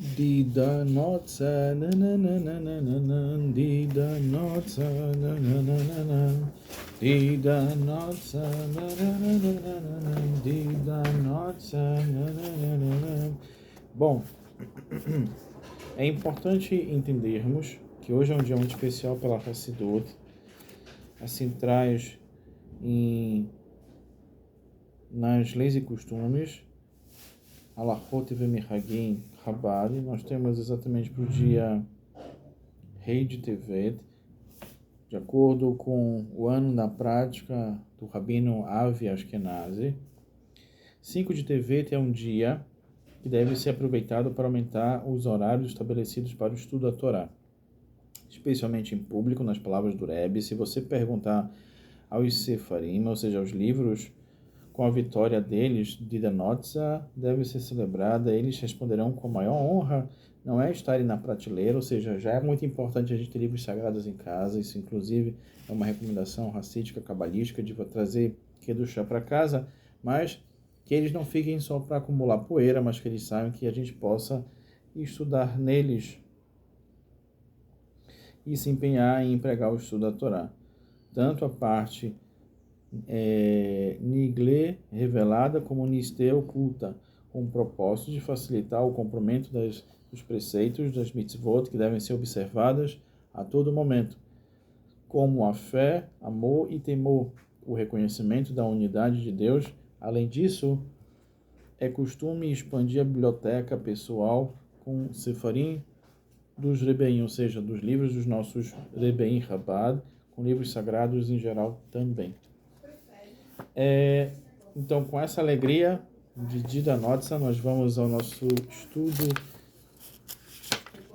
Dida notza na na na na na na na Dida notza na na na na na Dida notza na na na na na na Dida notza na na na na na. Bom, é importante entendermos que hoje é um dia muito especial pela Hassidut. Assim traz nas leis e costumes Halachot ve'Minhagim Chabad. Nós temos exatamente para o dia Rei de Tevet, de acordo com o ano na prática do Rabino Avi Ashkenazi. 5 de Tevet é um dia que deve ser aproveitado para aumentar os horários estabelecidos para o estudo da Torá, especialmente em público, nas palavras do Rebbe. Se você perguntar aos Sefarim, ou seja, aos livros, com a vitória deles, de Danotza, deve ser celebrada, eles responderão com a maior honra. Não é estarem na prateleira, ou seja, já é muito importante a gente ter livros sagrados em casa. Isso, inclusive, é uma recomendação racídica, cabalística, de trazer Kedushá para casa, mas que eles não fiquem só para acumular poeira, mas que eles saibam que a gente possa estudar neles e se empenhar em empregar o estudo da Torá. Tanto a parte Nigle revelada como Niste oculta, com o propósito de facilitar o cumprimento dos preceitos das mitzvot que devem ser observadas a todo momento, como a fé, amor e temor, o reconhecimento da unidade de Deus. Além disso, é costume expandir a biblioteca pessoal com sefarim dos Rebbeim, ou seja, dos livros dos nossos Rebbeim Chabad, com livros sagrados em geral também. Então, com essa alegria de Dida Notza, nós vamos ao nosso estudo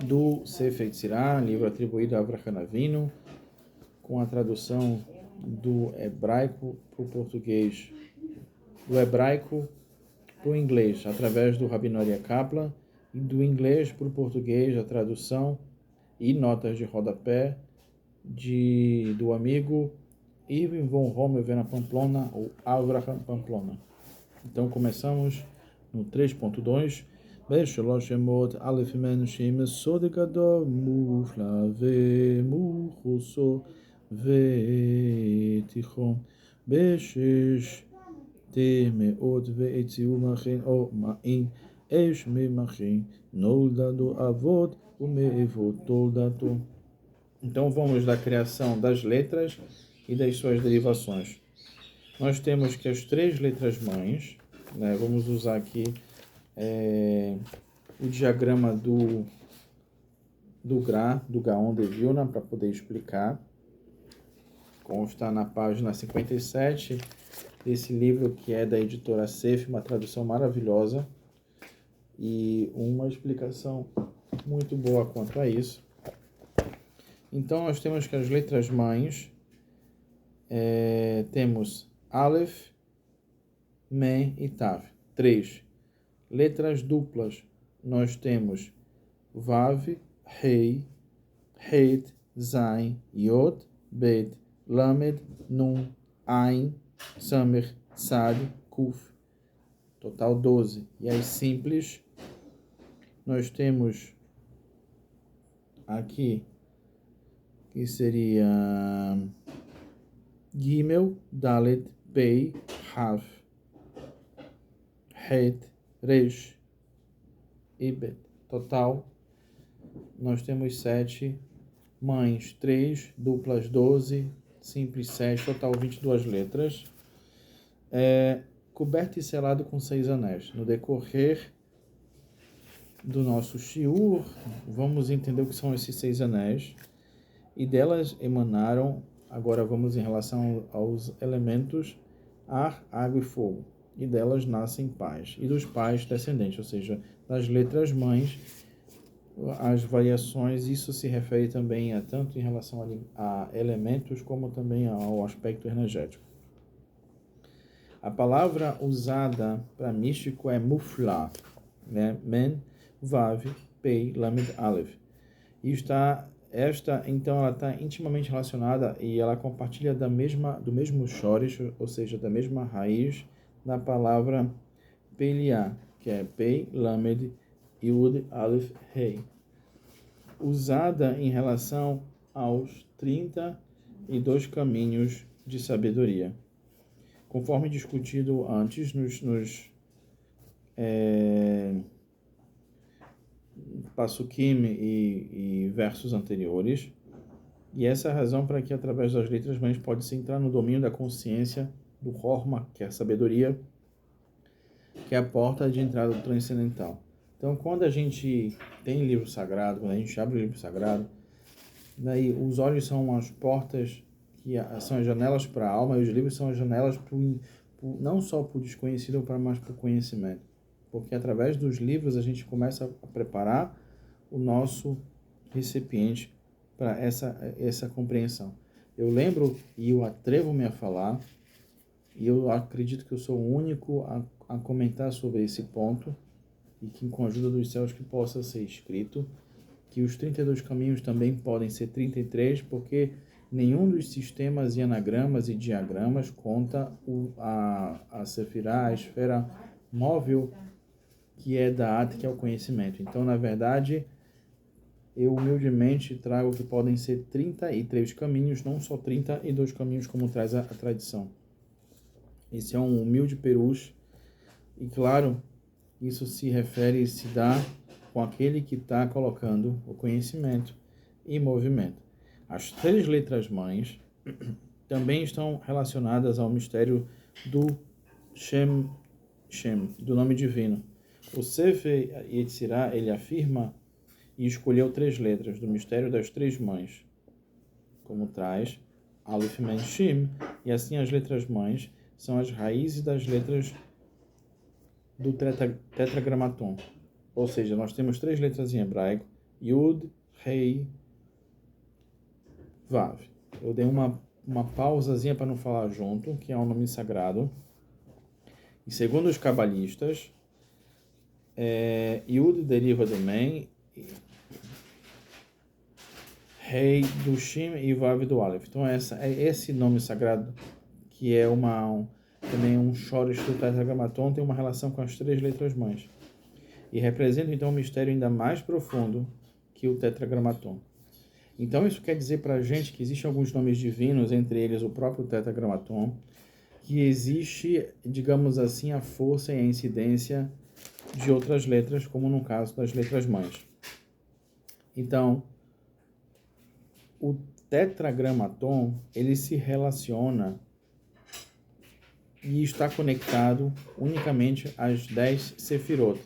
do Sefer Yetzirah, livro atribuído a Avraham Avinu, com a tradução do hebraico para o português, do hebraico para o inglês, através do Rabino Aryeh Kaplan, e do inglês para o português, a tradução e notas de rodapé do amigo Irving von Rommelwener Pamplona, ou Avraham Pamplona. Então começamos no 3.2. Beshalosh Shemot Aleph Men Shem Sod Gadol Mufla Ve'Muchuso Ve'Tichon Beshesh Temeot Ve'etziu Machin O Ma'in Esh Memachin Noldado Avot Ume'evot Toldato. Então vamos da criação das letras e das suas derivações. Nós temos que as três letras mães, né, vamos usar aqui o diagrama do Gaon de Vilna para poder explicar. Consta na página 57 desse livro, que é da editora Sef, uma tradução maravilhosa e uma explicação muito boa quanto a isso. Então nós temos que as letras mães temos Aleph, Mem e Tav. 3. Letras duplas, nós temos Vav, Rei, Het, Zain, Yod, Bet, Lamed, Nun, Ain, Samer, Sad, Kuf. Total 12. E as simples, nós temos aqui, que seria Gimel, Dalet, Pei, Haf, Het, Resh e Bet. Total, nós temos 7 mães, 3, duplas 12, simples 7, total 22 letras. Coberto e selado com 6 anéis. No decorrer do nosso shiur, vamos entender o que são esses 6 anéis. E delas emanaram, agora vamos em relação aos elementos ar, água e fogo. E delas nascem pais, e dos pais descendentes, ou seja, das letras mães, as variações. Isso se refere também tanto em relação a elementos, como também ao aspecto energético. A palavra usada para místico é mufla, né? Men, Vav, Pei, Lamed, Aleph. E então ela está intimamente relacionada e ela compartilha do mesmo shorish, ou seja, da mesma raiz da palavra Peliá, que é Pei, Lamed Yud, Aleph, Rei, usada em relação aos 32 caminhos de sabedoria. Conforme discutido antes nos Pasukim e versos anteriores, e essa é a razão para que através das letras mães pode-se entrar no domínio da consciência do Horma, que é a sabedoria, que é a porta de entrada do transcendental. Então, quando a gente tem livro sagrado, quando a gente abre o livro sagrado, daí os olhos são as portas, que são as janelas para a alma, e os livros são as janelas não só para o desconhecido, mas para o conhecimento. Porque através dos livros a gente começa a preparar o nosso recipiente para essa compreensão. Eu lembro, e eu atrevo-me a falar, e eu acredito que eu sou o único a comentar sobre esse ponto, e que com a ajuda dos céus que possa ser escrito, que os 32 caminhos também podem ser 33, porque nenhum dos sistemas e anagramas e diagramas conta a Sefirah, a esfera móvel, que é da At, que é o conhecimento. Então, na verdade, eu humildemente trago que podem ser 33 caminhos, não só 32 caminhos como traz a tradição. Esse é um humilde perus, e claro, isso se refere e se dá com aquele que está colocando o conhecimento em movimento. As 3 letras mães também estão relacionadas ao mistério do Shem, do nome divino. O Sefer Yetzirah, ele afirma e escolheu 3 letras do mistério das 3 mães, como traz Aleph, Men, Shin, e assim as letras mães são as raízes das letras do tetragramaton. Ou seja, nós temos 3 letras em hebraico, Yud, Rei, Vav. Eu dei uma pausazinha para não falar junto, que é um nome sagrado. E segundo os cabalistas, Yud deriva do Men, Rei do Shin e Vav do Aleph. Então esse nome sagrado, que é também um Shoresh do tetragramaton, tem uma relação com as 3 letras mães. E representa então um mistério ainda mais profundo que o tetragramaton. Então isso quer dizer para a gente que existem alguns nomes divinos, entre eles o próprio tetragramaton, que existe, digamos assim, a força e a incidência de outras letras, como no caso das letras mães. Então, o tetragramaton, ele se relaciona e está conectado unicamente às 10 sefirot,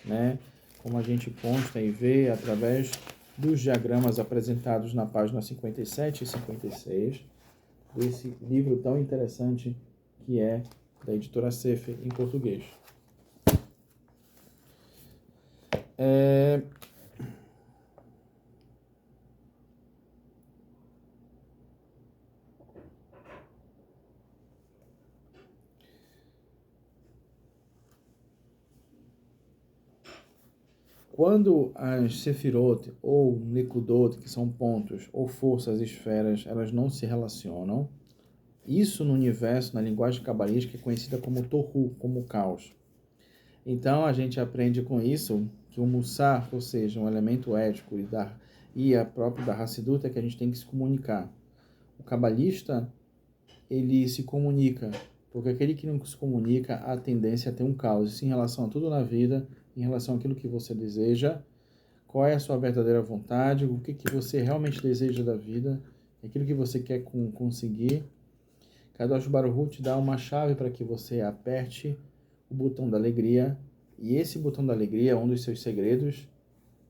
né? Como a gente consta e vê através dos diagramas apresentados na página 57 e 56 desse livro tão interessante que é da editora Sefer em português. Quando as Sefirot ou Nekudot, que são pontos, ou forças, esferas, elas não se relacionam, isso no universo, na linguagem cabalística, é conhecida como Tohu, como caos. Então a gente aprende com isso que o Mussar, ou seja, um elemento ético e a própria da Hassidut, é que a gente tem que se comunicar. O cabalista, ele se comunica, porque aquele que não se comunica, há a tendência a ter um caos. Isso em relação a tudo na vida, em relação àquilo que você deseja, qual é a sua verdadeira vontade, o que você realmente deseja da vida, aquilo que você quer conseguir. Kadosh Baruch Hu te dá uma chave para que você aperte o botão da alegria, e esse botão da alegria é um dos seus segredos,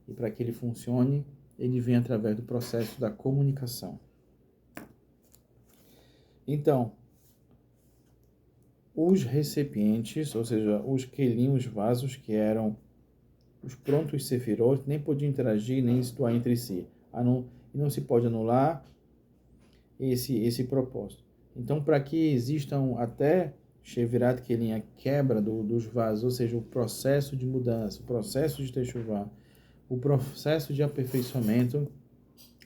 e para que ele funcione, ele vem através do processo da comunicação. Então, os recipientes, ou seja, os kelim, os vasos, que eram os prontos sefirot, nem podiam interagir, nem se doar entre si. E não se pode anular esse propósito. Então, para que existam até Shevirat Kelim, a quebra dos vasos, ou seja, o processo de mudança, o processo de techuvá, o processo de aperfeiçoamento,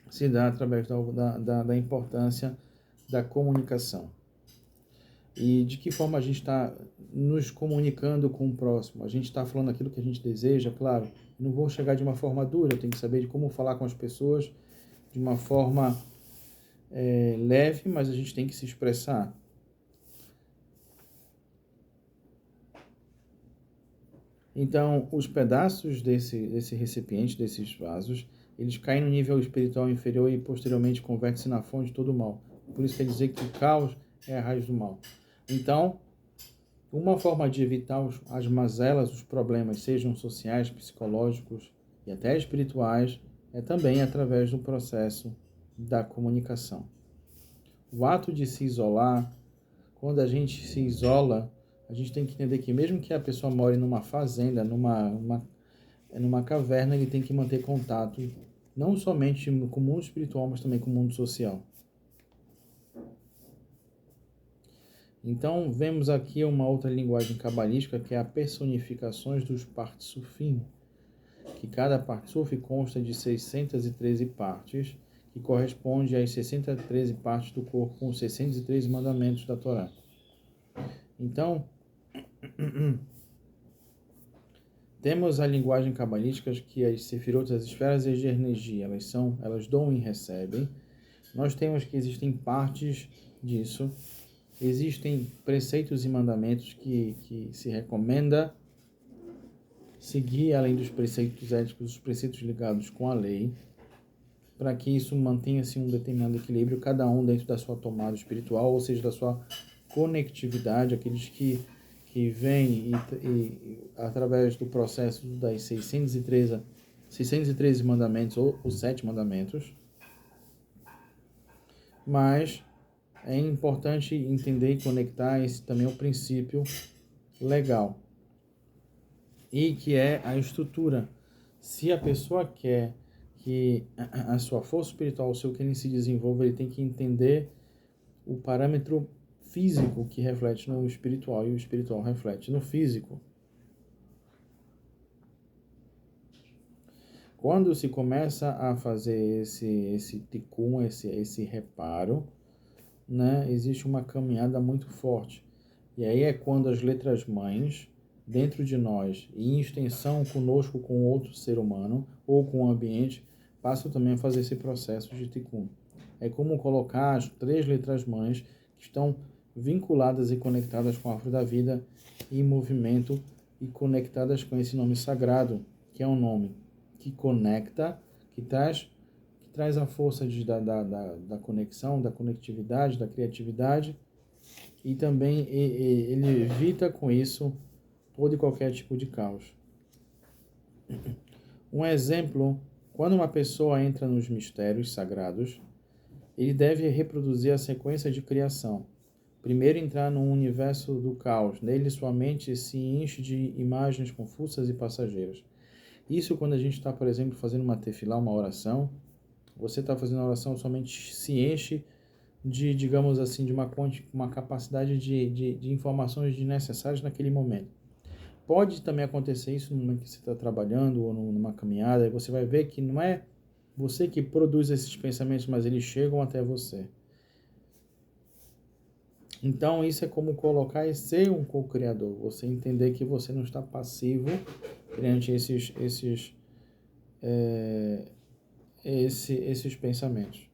se dá através da importância da comunicação. E de que forma a gente está nos comunicando com o próximo? A gente está falando aquilo que a gente deseja, claro, Eu não vou chegar de uma forma dura, eu tenho que saber de como falar com as pessoas de uma forma leve, mas a gente tem que se expressar. Então, os pedaços desse recipiente, desses vasos, eles caem no nível espiritual inferior e posteriormente convertem-se na fonte de todo o mal. Por isso quer dizer que o caos é a raiz do mal. Então, uma forma de evitar as mazelas, os problemas, sejam sociais, psicológicos e até espirituais, é também através do processo da comunicação. O ato de se isolar, quando a gente se isola, a gente tem que entender que mesmo que a pessoa more numa fazenda, numa caverna, ele tem que manter contato, não somente com o mundo espiritual, mas também com o mundo social. Então, vemos aqui uma outra linguagem cabalística, que é a personificações dos Partsufim, que cada Partsuf consta de 613 partes, que corresponde às 613 partes do corpo, com os 613 mandamentos da Torá. Então, temos a linguagem cabalística, que as sefirot, as esferas de energia, elas dão e recebem. Nós temos que existem partes disso. Existem preceitos e mandamentos que se recomenda seguir, além dos preceitos éticos, os preceitos ligados com a lei, para que isso mantenha-se um determinado equilíbrio, cada um dentro da sua tomada espiritual, ou seja, da sua conectividade, aqueles que vêm e através do processo das 613 mandamentos, ou os 7 mandamentos. Mas é importante entender e conectar esse também ao princípio legal, e que é a estrutura. Se a pessoa quer que a sua força espiritual, o seu querer se desenvolva, ele tem que entender o parâmetro físico que reflete no espiritual e o espiritual reflete no físico. Quando se começa a fazer esse tikkun, esse reparo, né, existe uma caminhada muito forte. E aí é quando as letras mães, dentro de nós, e em extensão conosco, com outro ser humano, ou com o ambiente, passam também a fazer esse processo de tikkun. É como colocar as 3 letras mães que estão vinculadas e conectadas com a árvore da vida em movimento e conectadas com esse nome sagrado, que é um nome que conecta, que traz a força da conexão, da conectividade, da criatividade, e também ele evita com isso todo e qualquer tipo de caos. Um exemplo, quando uma pessoa entra nos mistérios sagrados, ele deve reproduzir a sequência de criação. Primeiro entrar no universo do caos, nele sua mente se enche de imagens confusas e passageiras. Isso quando a gente está, por exemplo, fazendo uma tefilá, uma oração, você está fazendo a oração, sua mente se enche de, digamos assim, de uma capacidade de informações desnecessárias naquele momento. Pode também acontecer isso no momento que você está trabalhando ou numa caminhada, e você vai ver que não é você que produz esses pensamentos, mas eles chegam até você. Então, isso é como colocar e ser um co-criador. Você entender que você não está passivo perante esses pensamentos.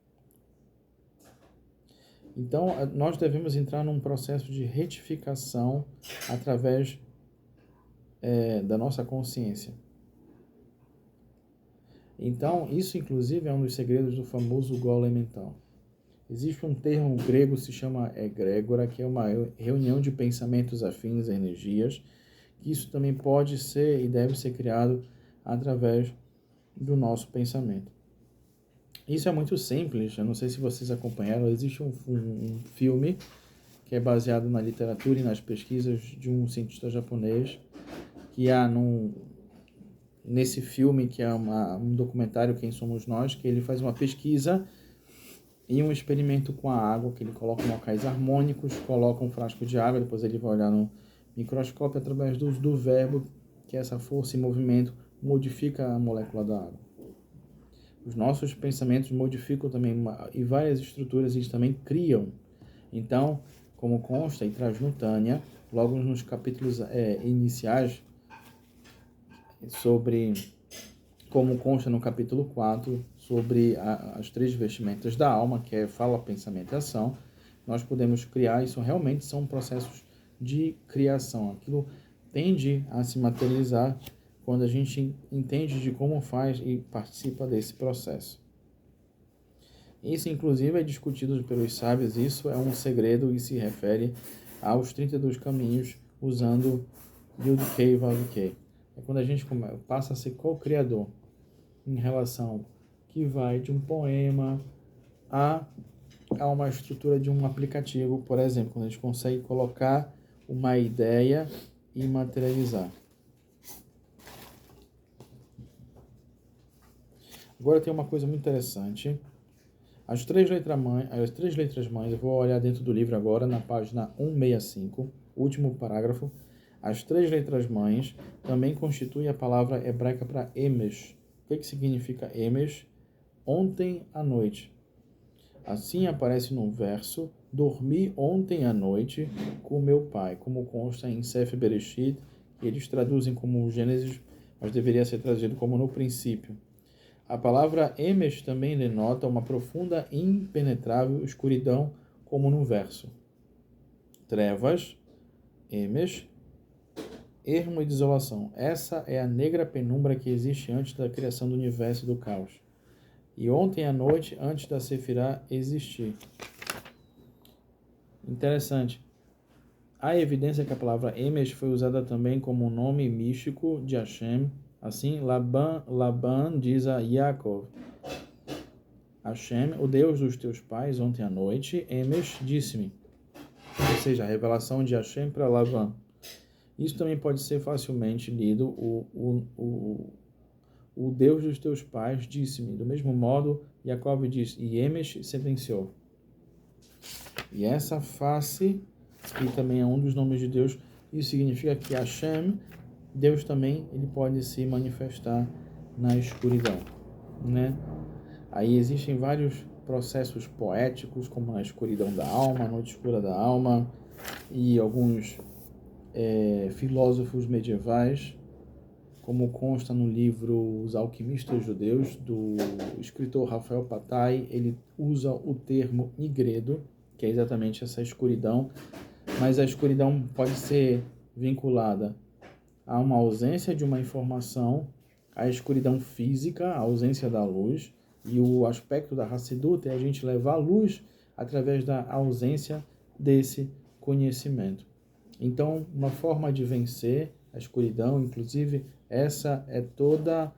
Então, nós devemos entrar num processo de retificação através da nossa consciência. Então, isso inclusive é um dos segredos do famoso golem mental. Existe um termo grego que se chama egrégora, que é uma reunião de pensamentos afins, energias, que isso também pode ser e deve ser criado através do nosso pensamento. Isso é muito simples, eu não sei se vocês acompanharam, existe um filme que é baseado na literatura e nas pesquisas de um cientista japonês, que há nesse filme, que é um documentário, Quem Somos Nós, que ele faz uma pesquisa e um experimento com a água, que ele coloca locais harmônicos, coloca um frasco de água, depois ele vai olhar no microscópio através do verbo, que é essa força e movimento, modifica a molécula da água. Os nossos pensamentos modificam também e várias estruturas eles também criam. Então, como consta e traz no Tânia, logo nos capítulos iniciais, sobre, como consta no capítulo 4, sobre as 3 vestimentas da alma, que é fala, pensamento e ação. Nós podemos criar, isso realmente são processos de criação. Aquilo tende a se materializar quando a gente entende de como faz e participa desse processo. Isso, inclusive, é discutido pelos sábios. Isso é um segredo e se refere aos 32 caminhos usando Yud-Kei e Vav-Kei. É quando a gente passa a ser co-criador em relação que vai de um poema a uma estrutura de um aplicativo, por exemplo, quando a gente consegue colocar uma ideia e materializar. Agora tem uma coisa muito interessante. As três letras mães, eu vou olhar dentro do livro agora, na página 165, último parágrafo. As 3 letras mães também constituem a palavra hebraica para emes. O que significa emes? Ontem à noite. Assim aparece no verso, dormi ontem à noite com meu pai, como consta em Sefer Bereshit, que eles traduzem como Gênesis, mas deveria ser traduzido como no princípio. A palavra emes também denota uma profunda e impenetrável escuridão, como no verso. Trevas, emes, ermo e desolação. Essa é a negra penumbra que existe antes da criação do universo e do caos. E ontem à noite, antes da Sefirá existir. Interessante. Há evidência que a palavra emes foi usada também como um nome místico de Hashem. Assim, Laban diz a Yaakov: Hashem, o Deus dos teus pais, ontem à noite, emes disse-me. Ou seja, a revelação de Hashem para Laban. Isso também pode ser facilmente lido, o Deus dos teus pais disse-me. Do mesmo modo, Yaakov diz, e emes sentenciou. E essa face, que também é um dos nomes de Deus, isso significa que Hashem, Deus também, ele pode se manifestar na escuridão, né? Aí existem vários processos poéticos, como a escuridão da alma, a noite escura da alma, e alguns filósofos medievais, como consta no livro Os Alquimistas Judeus, do escritor Rafael Patai, ele usa o termo nigredo, que é exatamente essa escuridão, mas a escuridão pode ser vinculada a uma ausência de uma informação, a escuridão física, a ausência da luz, e o aspecto da Hassidut é a gente levar a luz através da ausência desse conhecimento. Então, uma forma de vencer a escuridão, inclusive, essa é toda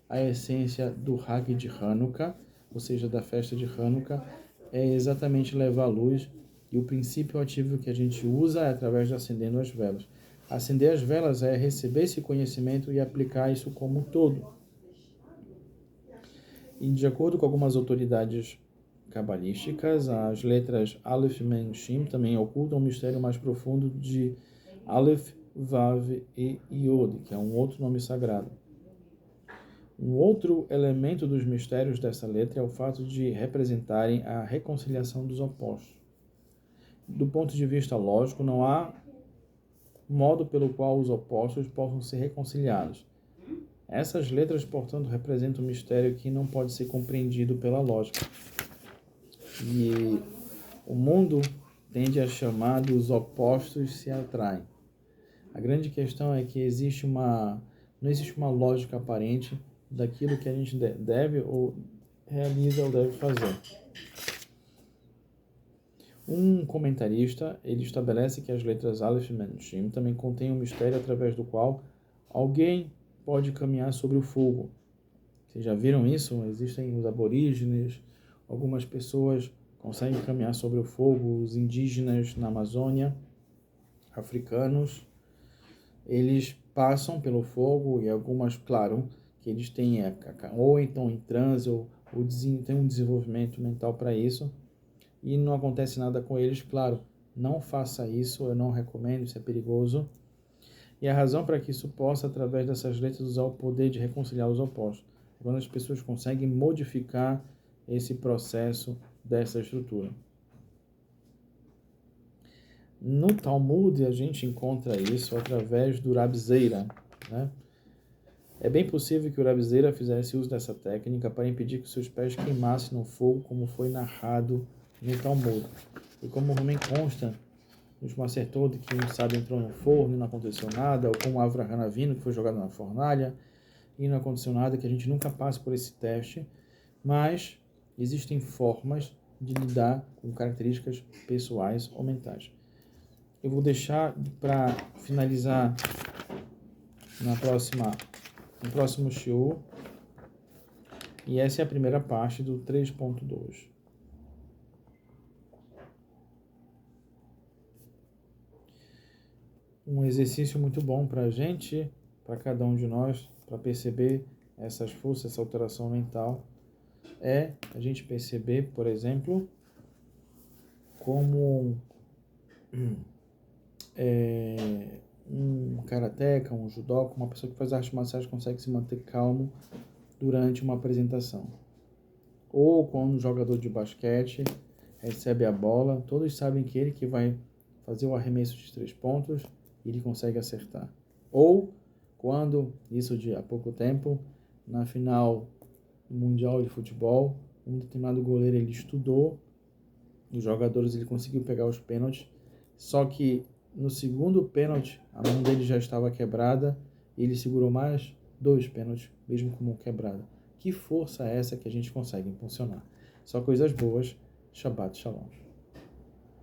a essência do Hag de Hanukkah, ou seja, da festa de Hanukkah, é exatamente levar a luz, e o princípio ativo que a gente usa é através de acendendo as velas. Acender as velas é receber esse conhecimento e aplicar isso como um todo. E de acordo com algumas autoridades cabalísticas, as letras Aleph, Mem, Shin também ocultam um mistério mais profundo de Aleph, Vav e Yod, que é um outro nome sagrado. Um outro elemento dos mistérios dessa letra é o fato de representarem a reconciliação dos opostos. Do ponto de vista lógico, não há modo pelo qual os opostos possam ser reconciliados. Essas letras, portanto, representam um mistério que não pode ser compreendido pela lógica. E o mundo tende a chamar dos opostos se atraem. A grande questão é que não existe uma lógica aparente daquilo que a gente deve ou realiza ou deve fazer. Um comentarista, ele estabelece que as letras Aleph, Mem, Shin também contêm um mistério através do qual alguém pode caminhar sobre o fogo. Vocês já viram isso? Existem os aborígenes, algumas pessoas conseguem caminhar sobre o fogo, os indígenas na Amazônia, africanos, eles passam pelo fogo e algumas, claro, que eles têm ou então em transe ou tem um desenvolvimento mental para isso e não acontece nada com eles, claro, não faça isso, eu não recomendo, isso é perigoso. E a razão para que isso possa, através dessas letras, usar o poder de reconciliar os opostos. Quando as pessoas conseguem modificar esse processo dessa estrutura. No Talmud, a gente encontra isso através do Rab Zeira, né? É bem possível que o Rabi Zera fizesse uso dessa técnica para impedir que seus pés queimassem no fogo, como foi narrado no Talmud. E como também consta nos Maser Tov que um sábio entrou no forno e não aconteceu nada, ou como Avraham Avinu, que foi jogado na fornalha e não aconteceu nada, que a gente nunca passe por esse teste, mas existem formas de lidar com características pessoais ou mentais. Eu vou deixar para finalizar no próximo shiur, e essa é a primeira parte do 3.2. Um exercício muito bom para a gente, para cada um de nós, para perceber essas forças, essa alteração mental, é a gente perceber, por exemplo, como um karateca, um judoca, uma pessoa que faz artes marciais consegue se manter calmo durante uma apresentação. Ou quando um jogador de basquete recebe a bola, todos sabem que ele que vai fazer o arremesso de 3 pontos e ele consegue acertar. Ou quando, isso de há pouco tempo, na final do Mundial de Futebol, um determinado goleiro ele estudou, os jogadores ele conseguiu pegar os pênaltis, só que no segundo pênalti a mão dele já estava quebrada e ele segurou mais 2 pênaltis, mesmo com a mão quebrada. Que força é essa que a gente consegue impulsionar? Só coisas boas. Shabbat Shalom.